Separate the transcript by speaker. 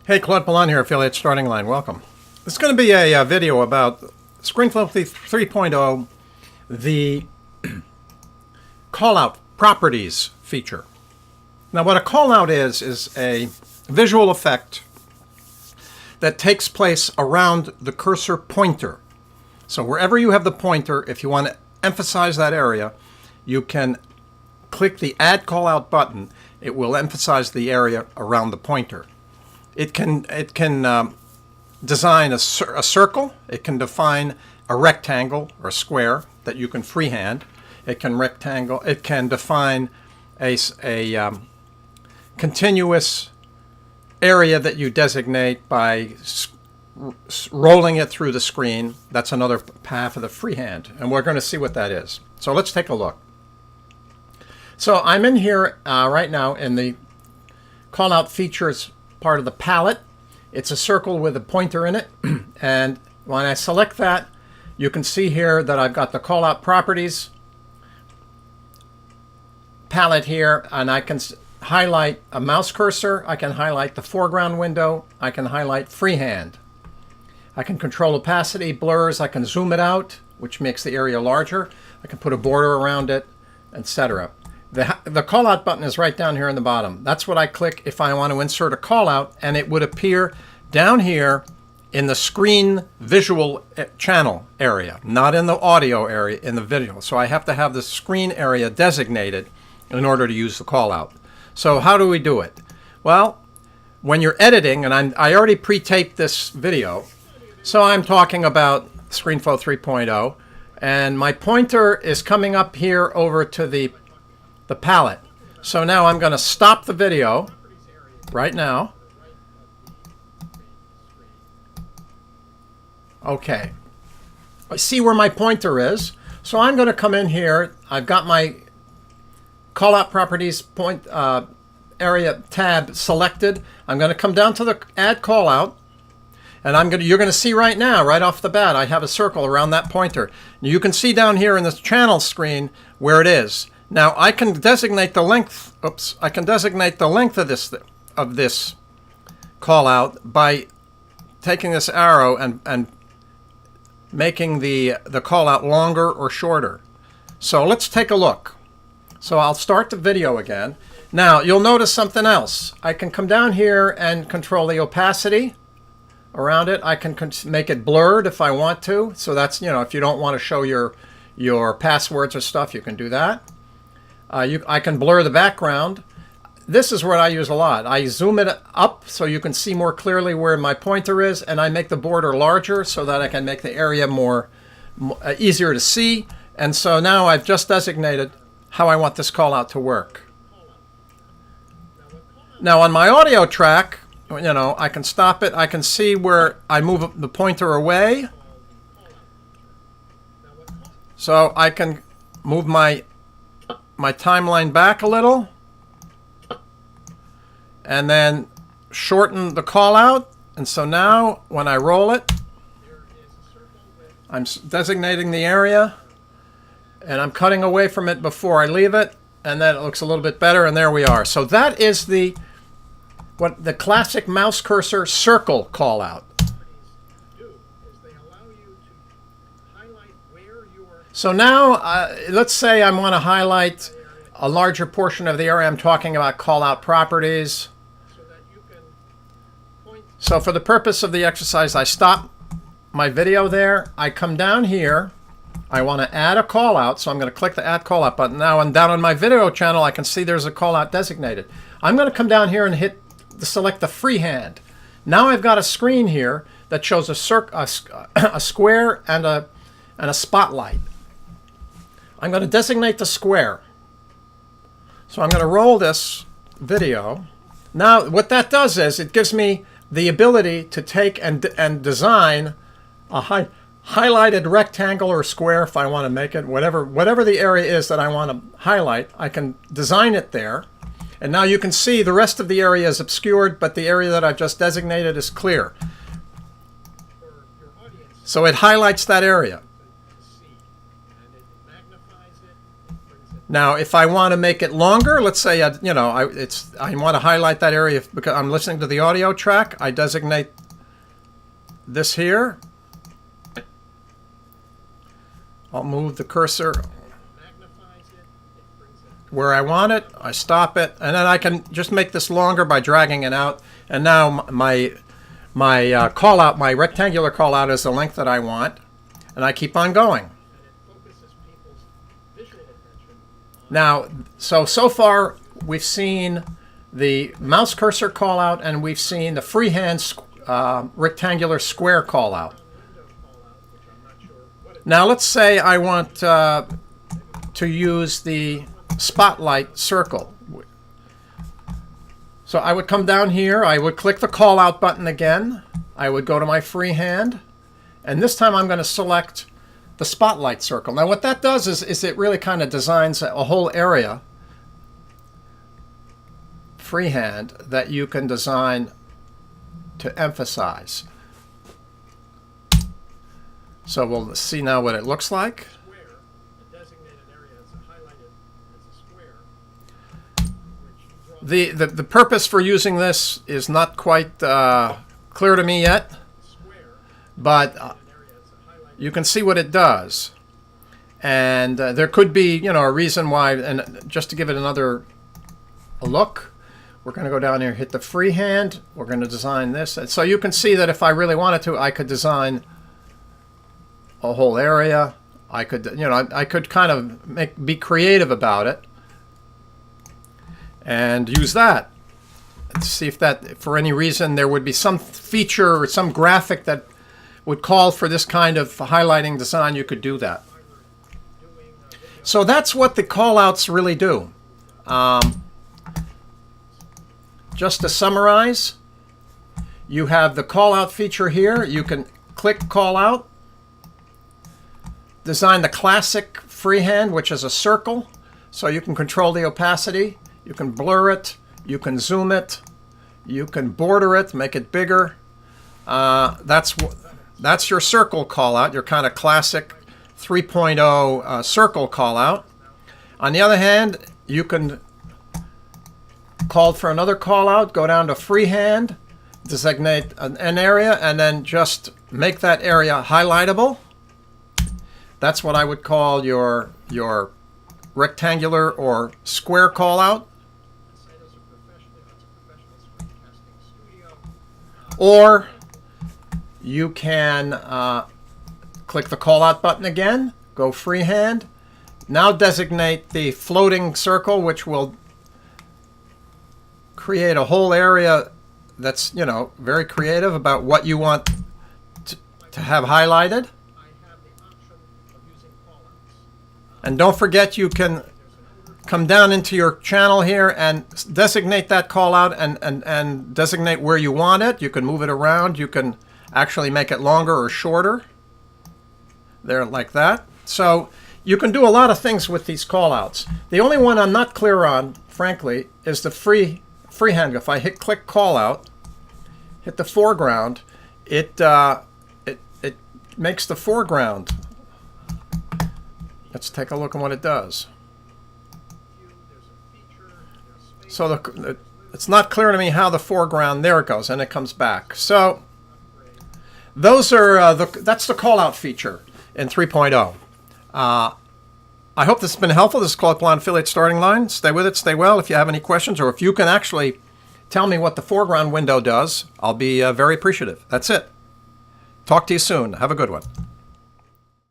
Speaker 1: Hey, Claude Pelanne here, Affiliate Starting Line. Welcome. This is going to be a video about ScreenFlow 3.0, the Callout Properties feature. Now, what a callout is a visual effect that takes place around the cursor pointer. So wherever you have the pointer, if you want to emphasize that area, you can click the Add Callout button. It will emphasize the area around the pointer. It can design a circle. It can define a rectangle or square that you can freehand. It can define a continuous area that you designate by rolling it through the screen. That's another path of the freehand, and we're going to see what that is. So let's take a look. So I'm in here right now in the callout features part of the palette. It's a circle with a pointer in it, and when I select that, you can see here that I've got the Callout Properties palette here, and I can highlight a mouse cursor, I can highlight the foreground window, I can highlight freehand. I can control opacity, blurs, I can zoom it out, which makes the area larger. I can put a border around it, etc. The callout button is right down here in the bottom. That's what I click if I want to insert a callout, and it would appear down here in the screen visual channel area, not in the audio area, in the video. So I have to have the screen area designated in order to use the callout. So how do we do it? Well, when you're editing, and I already pre-taped this video, so I'm talking about ScreenFlow 3.0, and my pointer is coming up here over to the palette. So now I'm going to stop the video right now. Okay. I see where my pointer is. So I'm going to come in here. I've got my Callout Properties point area tab selected. I'm going to come down to the Add Callout, and you're going to see right now, right off the bat, I have a circle around that pointer. You can see down here in this channel screen where it is. Now I can designate the length. I can designate the length of this callout by taking this arrow and making the callout longer or shorter. So let's take a look. So I'll start the video again. Now you'll notice something else. I can come down here and control the opacity around it. I can make it blurred if I want to. So that's, if you don't want to show your passwords or stuff, you can do that. I can blur the background. This is what I use a lot. I zoom it up so you can see more clearly where my pointer is, and I make the border larger so that I can make the area more easier to see. And so now I've just designated how I want this callout to work. Now on my audio track, I can stop it. I can see where I move the pointer away. So I can move my timeline back a little and then shorten the callout. And so now when I roll it, I'm designating the area and I'm cutting away from it before I leave it, and then it looks a little bit better, and there we are. So that is the classic mouse cursor circle callout. So now, let's say I want to highlight a larger portion of the area. I'm talking about Callout Properties. So for the purpose of the exercise, I stop my video there. I come down here. I want to add a callout, so I'm going to click the Add Callout button. Now, and down on my video channel, I can see there's a callout designated. I'm going to come down here and select the freehand. Now I've got a screen here that shows a square and a spotlight. I'm going to designate the square. So I'm going to roll this video. Now what that does is it gives me the ability to take and design a highlighted rectangle or square if I want to make it. Whatever the area is that I want to highlight, I can design it there. And now you can see the rest of the area is obscured, but the area that I've just designated is clear. So it highlights that area. Now, if I want to make it longer, let's say, I want to highlight that area because I'm listening to the audio track. I designate this here. I'll move the cursor where I want it. I stop it, and then I can just make this longer by dragging it out. And now my call out, my rectangular call out, is the length that I want, and I keep on going. Now, so far we've seen the mouse cursor call out, and we've seen the freehand rectangular square call out. Now let's say I want to use the spotlight circle. So I would come down here, I would click the call out button again, I would go to my freehand, and this time I'm going to select the spotlight circle. Now what that does is it really kind of designs a whole area freehand that you can design to emphasize. So we'll see now what it looks like. The purpose for using this is not quite clear to me yet, but you can see what it does. And there could be, a reason why, and just to give it a look, we're going to go down here, hit the freehand, we're going to design this. And so you can see that if I really wanted to, I could design a whole area. I could, I could kind of be creative about it and use that. Let's see if that, for any reason, there would be some feature or some graphic that would call for this kind of highlighting design. You could do that. So that's what the callouts really do. Just to summarize, you have the callout feature here. You can click callout, design the classic freehand, which is a circle, so you can control the opacity. You can blur it, you can zoom it, you can border it, make it bigger. That's your circle callout, your kind of classic 3.0 circle callout. On the other hand, you can call for another callout, go down to freehand, designate an area, and then just make that area highlightable. That's what I would call your rectangular or square callout. Or you can click the callout button again, go freehand. Now designate the floating circle, which will create a whole area that's, very creative about what you want to have highlighted. And don't forget, you can come down into your channel here and designate that call out and designate where you want it. You can move it around. You can actually make it longer or shorter. There, like that. So you can do a lot of things with these call outs. The only one I'm not clear on, frankly, is the freehand. If I click call out, hit the foreground, it makes the foreground. Let's take a look at what it does. So it's not clear to me how the foreground, there it goes, and it comes back. So those are that's the callout feature in 3.0. I hope this has been helpful. This is Claude Pelanne Affiliate Starting Line. Stay with it, stay well. If you have any questions, or if you can actually tell me what the foreground window does, I'll be very appreciative. That's it. Talk to you soon. Have a good one.